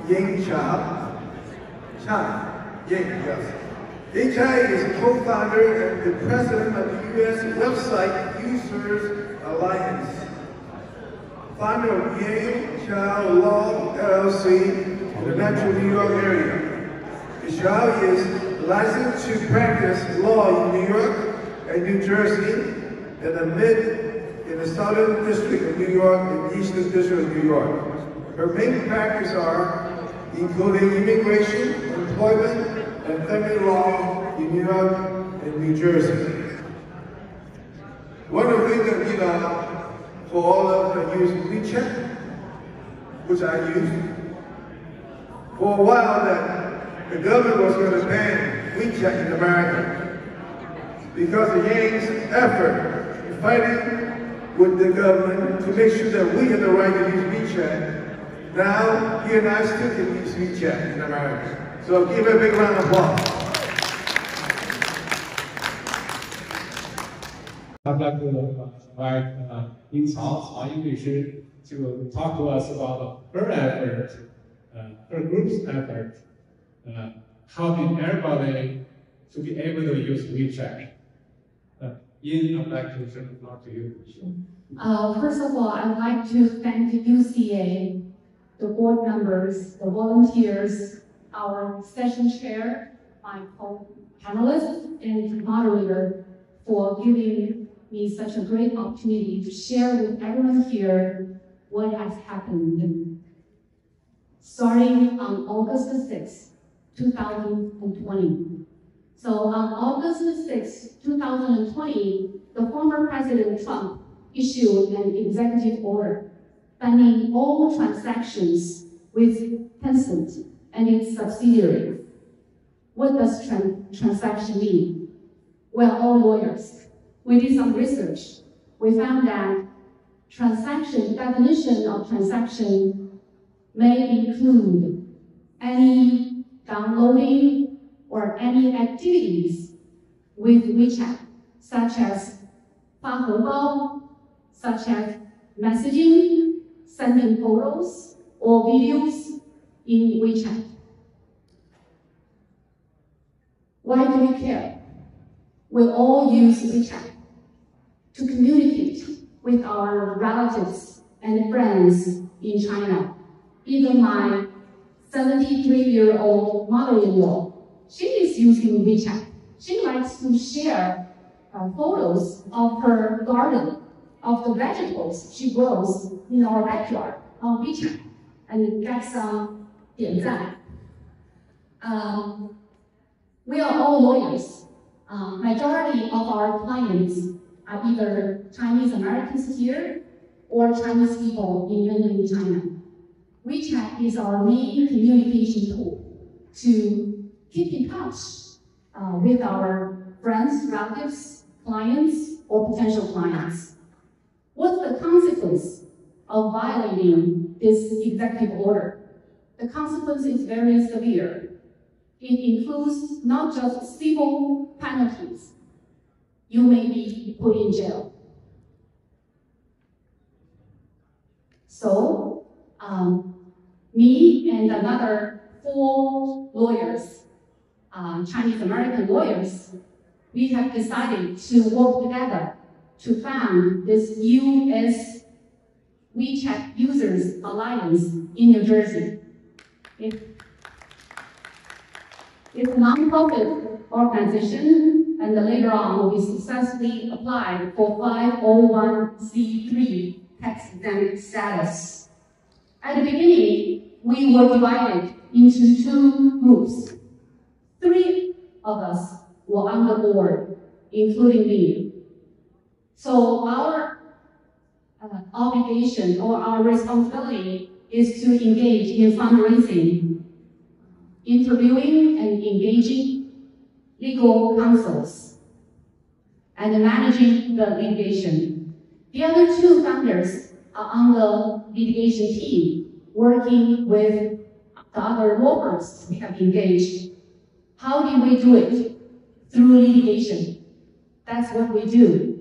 Ying Chai is a co-founder and the president of the U.S. website Users Alliance, founder of Ying Chai Law LLC in the Metro New York area. Chai is licensed to practice law in New York and New Jersey, in the Southern District of New York and the Eastern District of New York. Her main practice are including immigration, employment, and family law in New York and New Jersey. One of the things that we know, for all of us that use WeChat, which I use, for a while that the government was going to ban WeChat in America because of Yang's effort in fighting with the government to make sure that we have the right to use WeChat. Now, he and I still can use WeChat in America. So give a big round of applause. I'd like to invite Ying Cao Ying律师 to talk to us about her effort, her group's effort, helping everybody to be able to use WeChat. Ying, I'd like to turn the floor to you. First of all, I'd like to thank the UCA, the board members, the volunteers, our session chair, my co-panelists, and moderator for giving me such a great opportunity to share with everyone here what has happened. Starting on August 6, 2020. So on August 6, 2020, the former President Trump issued an executive order banning all transactions with Tencent and its subsidiaries. What does transaction mean? We're all lawyers. We did some research. We found that definition of transaction may include any downloading or any activities with WeChat, such as 发红包, such as messaging, sending photos or videos in WeChat. Why do we care? We all use WeChat to communicate with our relatives and friends in China. Even my 73-year-old mother-in-law, she is using WeChat. She likes to share photos of her garden, of the vegetables she grows in our backyard on WeChat, and get some 点赞. We are all lawyers. Majority of our clients are either Chinese Americans here or Chinese people in mainland China. WeChat is our main communication tool to keep in touch with our friends, relatives, clients, or potential clients. What's the consequence of violating this executive order? The consequence is very severe. It includes not just civil penalties. You may be put in jail. So, me and another 4 lawyers, Chinese American lawyers, we have decided to work together to found this U.S. WeChat Users Alliance in New Jersey. It's a non-profit organization, and later on we successfully applied for 501c3 tax-exempt status. At the beginning, we were divided into 2 groups. 3 of us were on the board, including me. So our obligation or our responsibility is to engage in fundraising, interviewing and engaging legal counsels, and managing the litigation. The other 2 founders are on the litigation team, working with the other law firms we have engaged. How do we do it? Through litigation. That's what we do.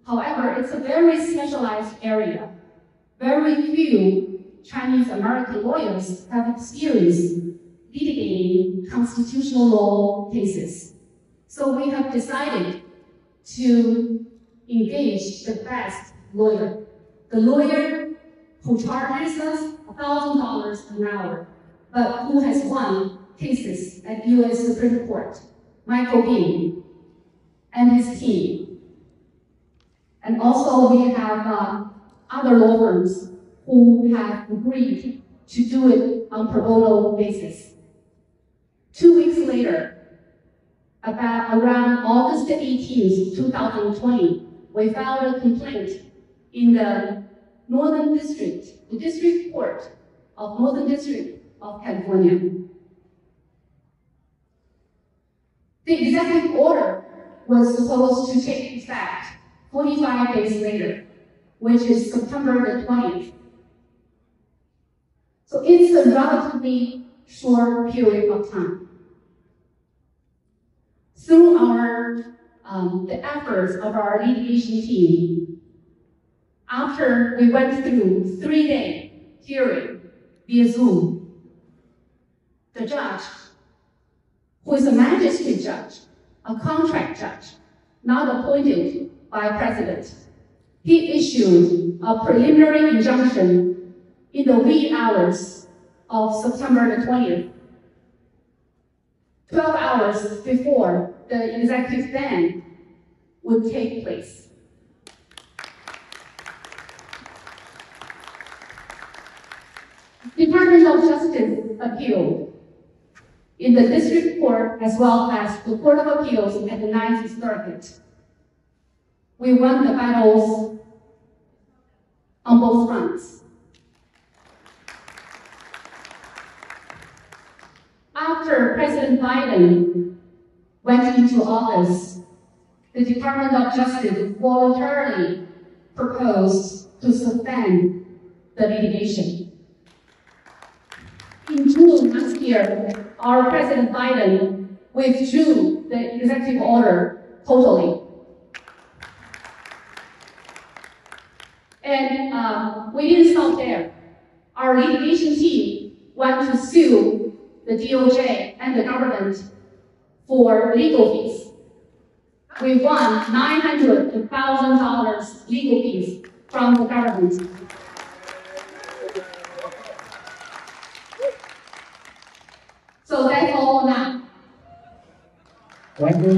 However, it's a very specialized area. Very few Chinese American lawyers have experience litigating constitutional law cases. So we have decided to engage the best lawyer, the lawyer who charges us $1,000 an hour, but who has won cases at U.S. Supreme Court, Michael Bean and his team. And also we have other law firms who have agreed to do it on pro bono basis. 2 weeks later, around August 18, 2020, we filed a complaint in the Northern District, the District Court of Northern District of California. The executive order was supposed to take effect 45 days later, which is September the 20th. So it's a relatively short period of time. Through the efforts of our litigation team, after we went through 3-day hearing via Zoom, the judge, who is a magistrate judge, a contract judge, not appointed by president, he issued a preliminary injunction in the wee hours of September the 20th, 12 hours before the executive ban would take place. Department of Justice appealed in the district court as well as the Court of Appeals at the 9th Circuit. We won the battles on both fronts. After President Biden went into office, the Department of Justice voluntarily proposed to suspend the litigation. In June last year, our President Biden withdrew the executive order totally. And we didn't stop there. Our litigation team went to sue the DOJ and the government for legal fees. We won $900,000 legal fees from the government. So that's all now. Thank you.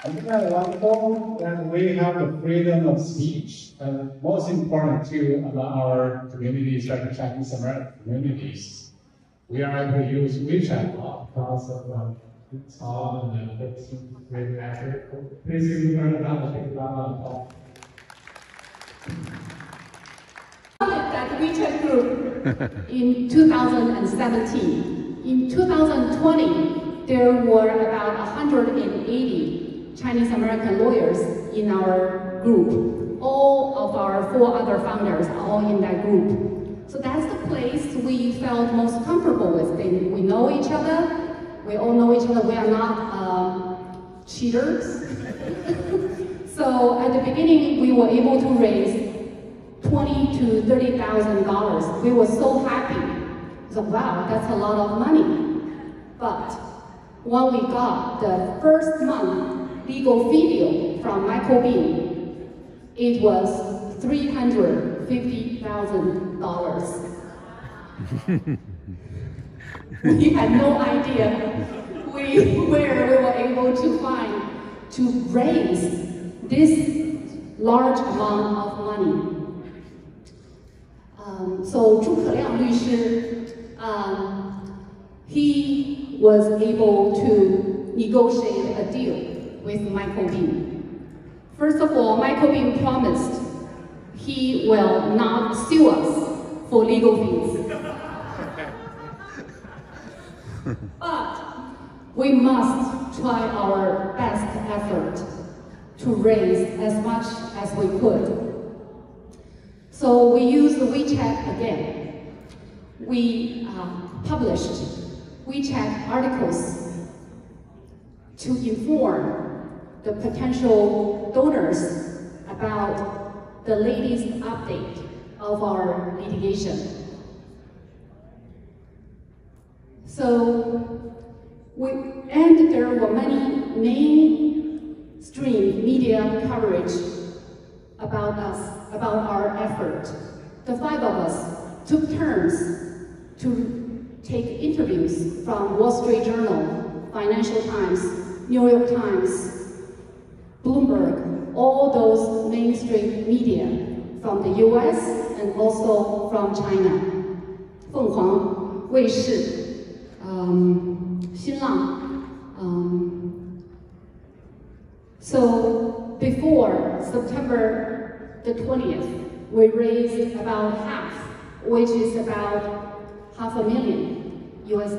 Isn't that wonderful that we have the freedom of speech? Most important to our communities, like Chinese American communities. We are able to use WeChat because of Cao and the team great effort. Please give me a round of applause. That WeChat group in 2017. In 2020, there were about 180 Chinese American lawyers in our group. All of our 4 other founders are all in that group. So that's the place we felt most comfortable with. We know each other. We all know each other. We are not cheaters. So at the beginning, we were able to raise $20,000 to $30,000. We were so happy. So wow, that's a lot of money. But when we got the first month legal video from Michael Bean, it was $350,000. We had no idea where we were able to find to raise this large amount of money. So 朱可亮律师 he was able to negotiate a deal with Michael Bean. First of all, Michael Bean promised he will not sue us for legal fees. But we must try our best effort to raise as much as we could. So we used WeChat again. We published WeChat articles to inform the potential donors about the latest update of our litigation. And there were many mainstream media coverage about us, about our effort. The five of us took turns to take interviews from Wall Street Journal, Financial Times, New York Times, Bloomberg, all those mainstream media from the US and also from China. 凤凰卫视 新浪 So before September the 20th, we raised about half, which is about $500,000 US.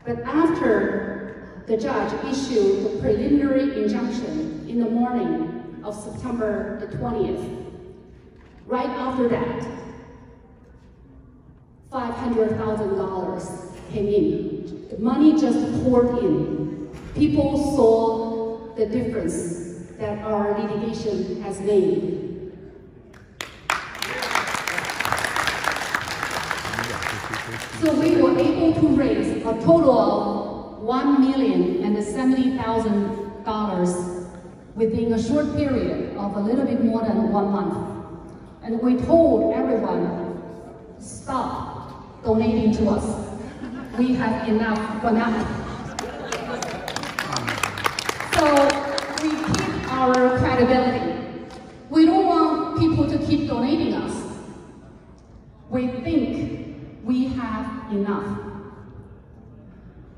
But after the judge issued the preliminary injunction in the morning of September the 20th, right after that, $500,000 came in. The money just poured in. People saw the difference that our litigation has made. So we were able to raise a total of $1,070,000 within a short period of a little bit more than 1 month. And we told everyone, stop donating to us. We have enough for now. So we keep our credibility. We don't want people to keep donating us. We think we have enough.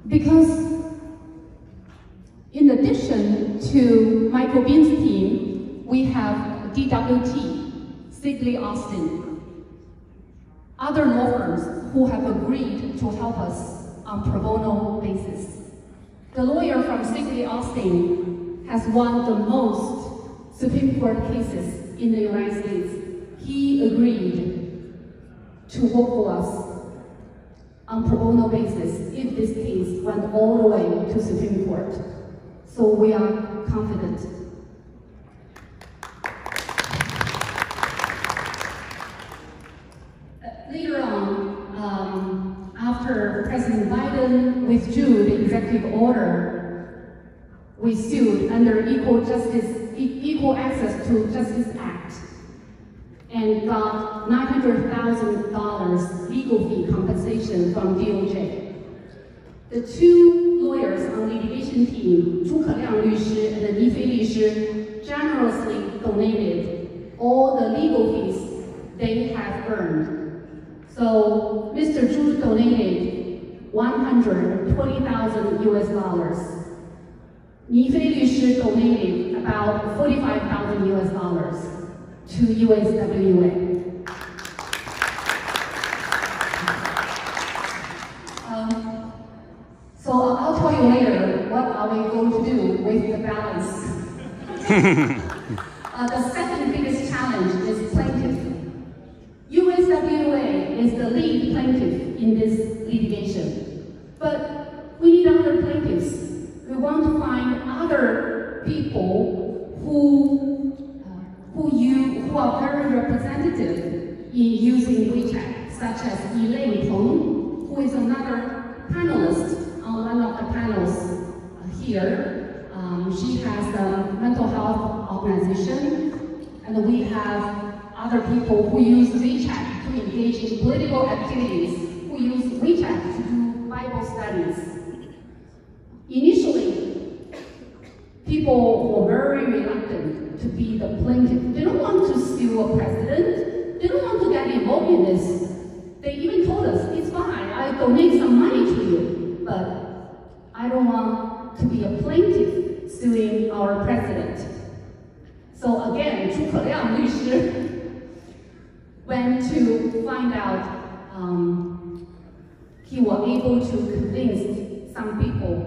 Because in addition to Michael Bean's team, we have DWT, Sigley Austin, other law firms who have agreed to help us on pro bono basis. The lawyer from Sigley Austin has won the most Supreme Court cases in the United States. He agreed to work for us on pro bono basis if this case went all the way to Supreme Court. So we are confident. Later on, after President Biden withdrew the executive order, we sued under Equal Access to Justice Act and got $900,000 legal fee compensation from DOJ. The two lawyers on the litigation team, 朱可亮律师 and 倪飞律师, generously donated all the legal fees they have earned. So Mr. Zhu donated $120,000 US. Ni Fei律师 donated about $45,000 US to USWA. So I'll tell you later what are we going to do with the balance. The second biggest challenge is plaintiff. USWA is the lead plaintiff in this litigation, but we need other plaintiffs. We want to find other people who are very representative in using WeChat, such as Elaine Peng, who is another panelist on one of the panels here. She has a mental health organization, and we have other people who use WeChat to engage in political activities, who use WeChat to do Bible studies. Initially, people were very reluctant to be the plaintiff. They don't want to sue a president. They don't want to get involved in this. They even told us, it's fine, I donate some money to you, but I don't want to be a plaintiff suing our president. So again, 朱可亮律师 went to find out he was able to convince some people,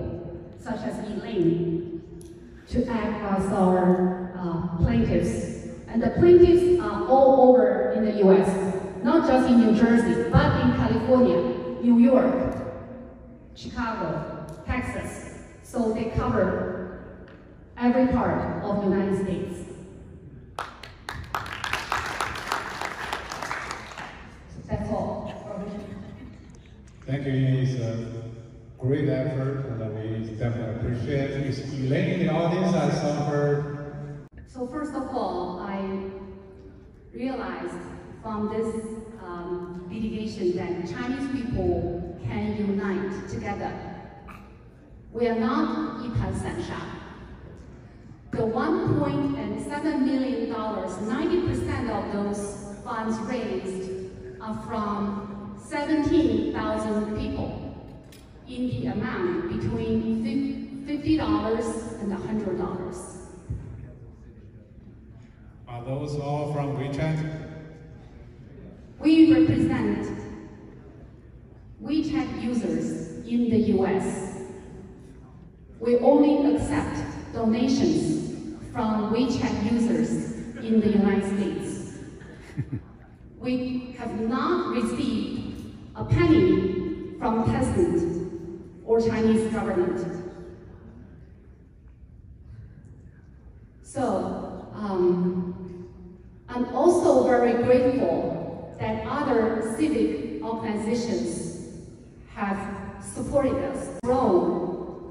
such as Elaine, to act as our plaintiffs. And the plaintiffs are all over in the US, not just in New Jersey, but in California, New York, Chicago, Texas. So they cover every part of the United States. That's all. Thank you. It's a great effort, and we definitely appreciate it. Is Elaine in the audience? I saw her. So first of all, I realized from this litigation that Chinese people can unite together. We are not 一盘散沙. The $1.7 million, 90% of those funds raised are from 17,000 people in the amount between $50 and $100. Are those all from WeChat? We represent WeChat users in the US. We only accept donations from WeChat users in the United States. We have not received a penny from Tencent or Chinese government. So, I'm also very grateful that other civic organizations have supported us, grown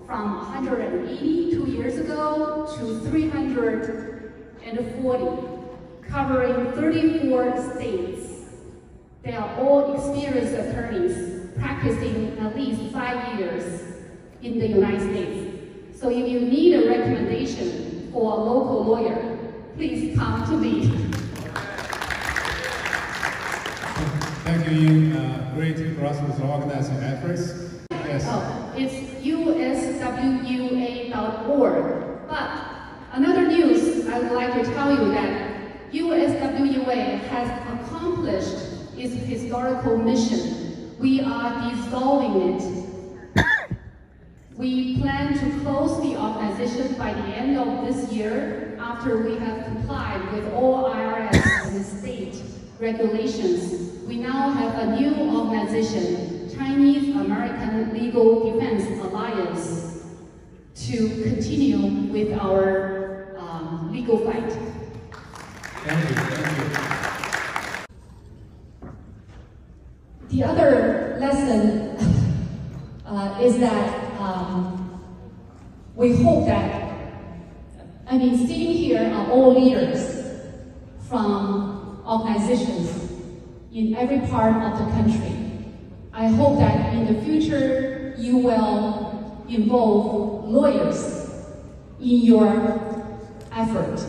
from 180 2 years ago to 340, covering 34 states. They are all experienced attorneys practicing at least 5 years in the United States. So if you need a recommendation for a local lawyer, please come to me. Thank you. Great grassroots organizing efforts. Yes. Oh, it's uswua.org. But another news I would like to tell you that USWA has accomplished its historical mission. We are dissolving it. We plan to close the organization by the end of this year after we have complied with all IRS and state regulations. We now have a new organization, Chinese American Legal Defense Alliance, to continue with our legal fight. Thank you. Thank you. The other lesson is that we hope that, sitting here are all leaders from organizations in every part of the country. I hope that in the future you will involve lawyers in your effort